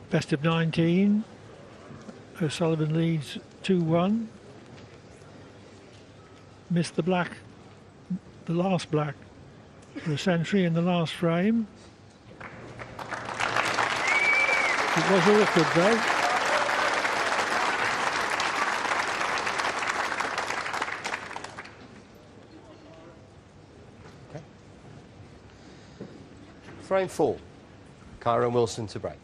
Best of 19. Sullivan leads 2-1. Missed the black, the last black, for a century in the last frame. It was awkward though. Okay. Frame 4. Kyron Wilson to break.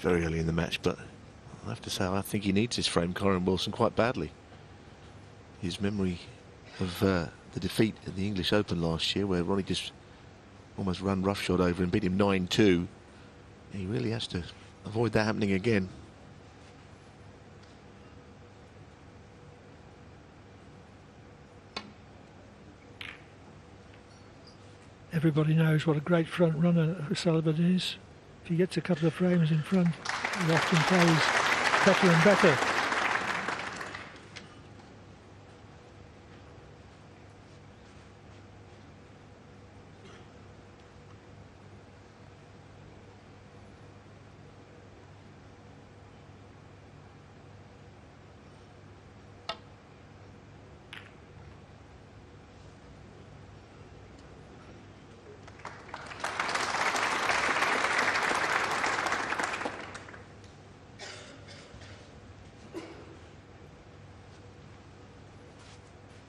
Very early in the match, but I have to say I think he needs this frame, Kyron Wilson, quite badly. His memory of the defeat at the English Open last year, where Ronnie just almost ran roughshod over and beat him 9-2. He really has to avoid that happening again. Everybody knows what a great front runner Sullivan is. If he gets a couple of frames in front, he often plays better and better.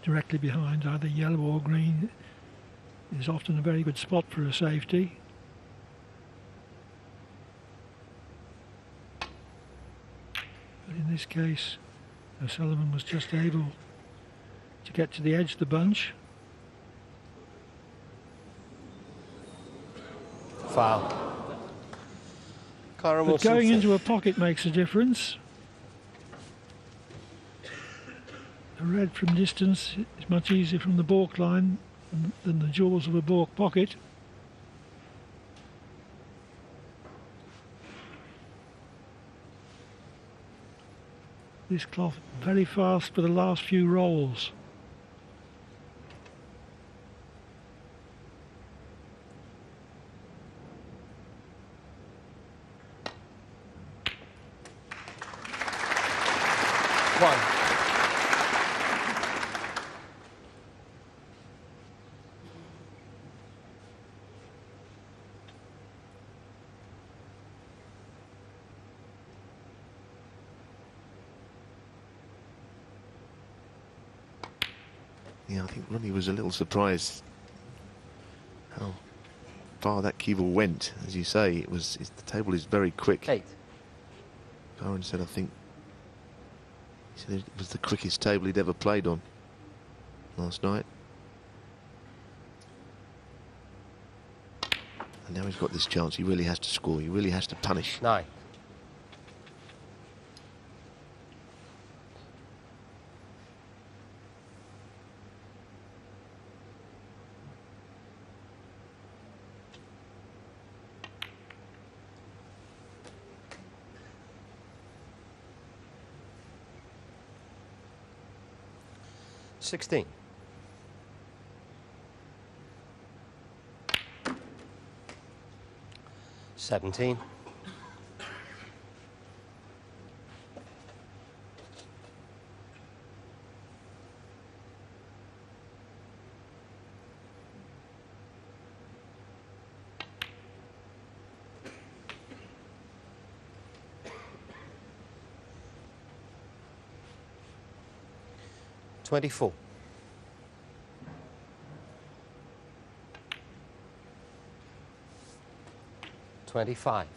Directly behind either yellow or green is often a very good spot for a safety. But in this case, Sullivan was just able to get to the edge of the bunch. Foul. Kyron But Wilson going to into a pocket makes a difference. A red from distance is much easier from the baulk line than the jaws of a baulk pocket. This cloth very fast for the last few rolls. one. Yeah, I think Ronnie was a little surprised how far that cue ball went. As you say, the table is very quick. 8. Kyron said, I think, he said it was the quickest table he'd ever played on last night. And now he's got this chance. He really has to score. He really has to punish. 9. $16. $17. $24. 25.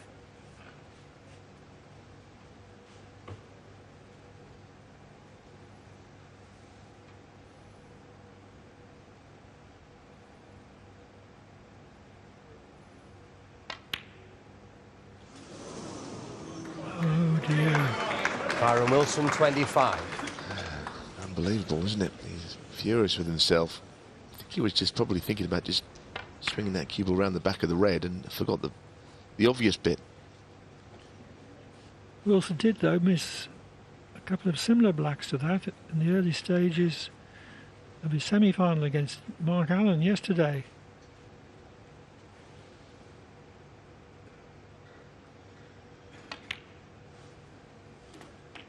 Oh dear. Kyron Wilson, 25. Unbelievable, isn't it? He's furious with himself. I think he was just probably thinking about just swinging that cue ball around the back of the red and forgot the obvious bit. Wilson did, though, miss a couple of similar blacks to that in the early stages of his semi-final against Mark Allen yesterday.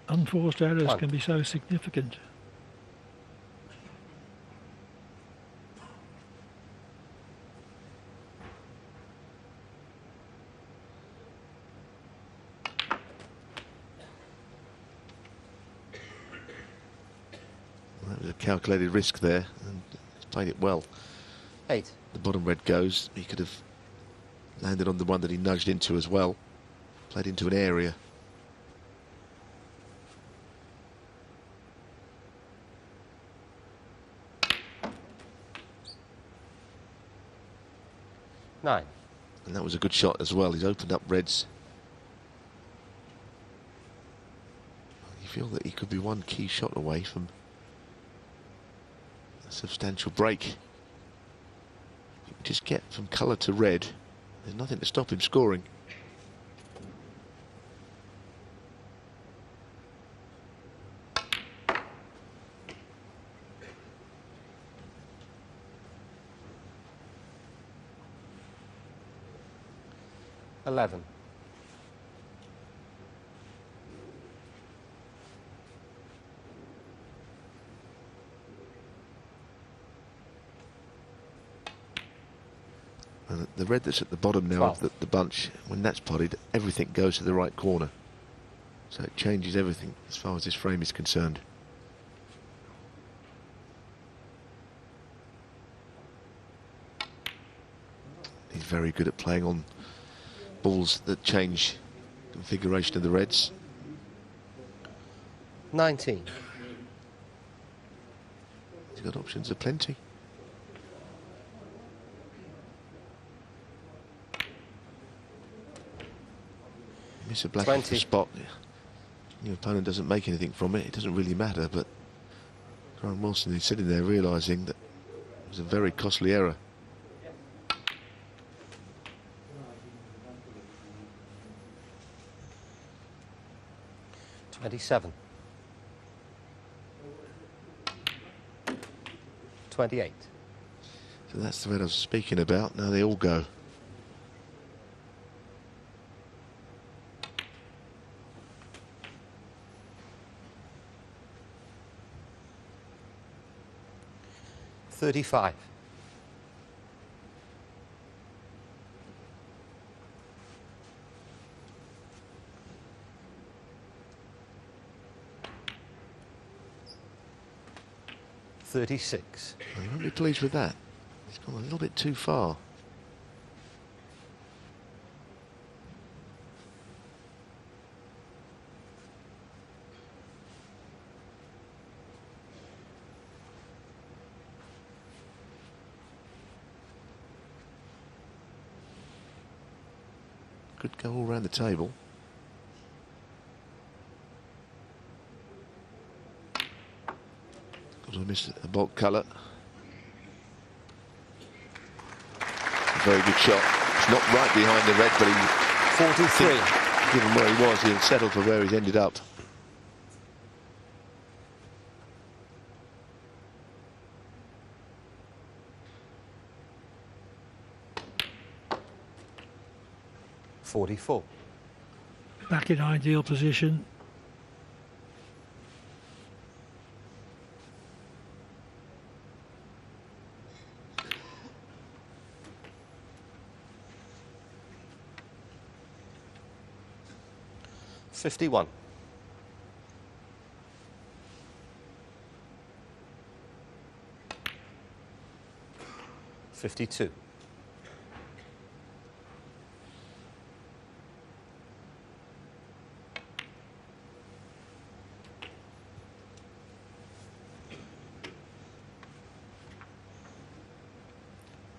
Unforced errors can be so significant. That was a calculated risk there, and he's played it well. 8. The bottom red goes. He could have landed on the one that he nudged into as well. Played into an area. Nine. And that was a good shot as well. He's opened up reds. You feel that he could be one key shot away from a substantial break. You can just get from colour to red. There's nothing to stop him scoring. Eleven. And the red that's at the bottom now of the bunch, when that's potted, everything goes to the right corner. So it changes everything as far as this frame is concerned. He's very good at playing on balls that change configuration of the reds. 19. He's got options aplenty. Miss a black off the spot. Your opponent doesn't make anything from it. It doesn't really matter, but Grant Wilson is sitting there realising that it was a very costly error. $27. 28. So that's the red I was speaking about. Now they all go. $35. 36. Well, you won't be pleased with that. He's gone a little bit too far. Could go all around the table. Got to miss a bulk colour. Very good shot. It's not right behind the red, but he 43. Given where he was, he'll settle for where he's ended up. $44. Back in ideal position. $51. 52.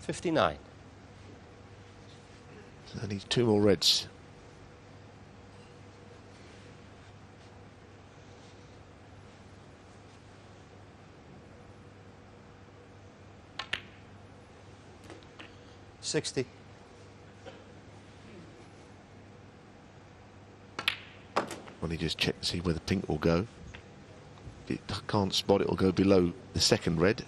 59. So that needs two more reds. Ronnie just check to see where the pink will go. If it can't spot it, will go below the second red.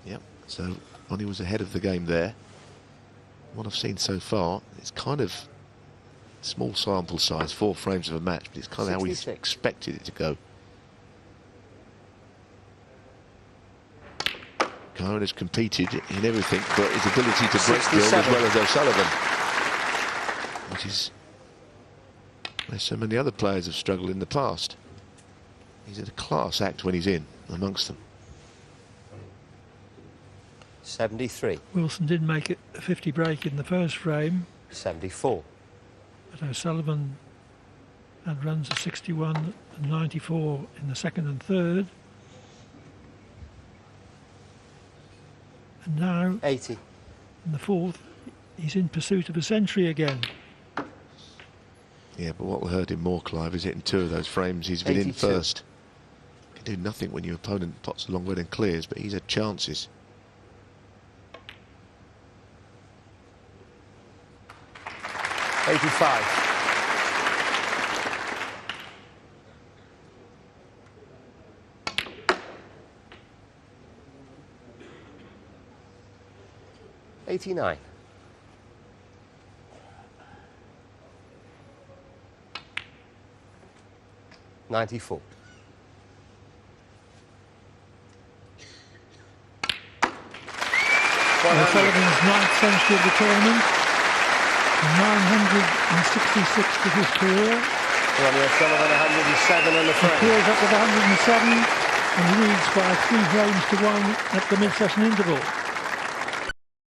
Yep, so Ronnie was ahead of the game there. What I've seen so far, it's kind of small sample size, 4 frames of a match, but it's kind of how we expected it to go. Kyren has competed in everything but his ability to break field as well as O'Sullivan, which is where so many other players have struggled in the past. He's a class act when he's in amongst them. 73. Wilson did make it a 50 break in the first frame. 74. But O'Sullivan had runs of 61 and 94 in the second and third. And now, 80. in the fourth, he's in pursuit of a century again. Yeah, but what will hurt him more, Clive, is hitting 2 of those frames he's been 82. in first. Can do nothing when your opponent pots a long red and clears, but he's had chances. $85. $89. $94. O'Sullivan's 9th century of the tournament, 966 to his career. Ronnie O'Sullivan 107 on the He frame. clears up with 107 and leads by 3 frames to 1 at the mid-session interval.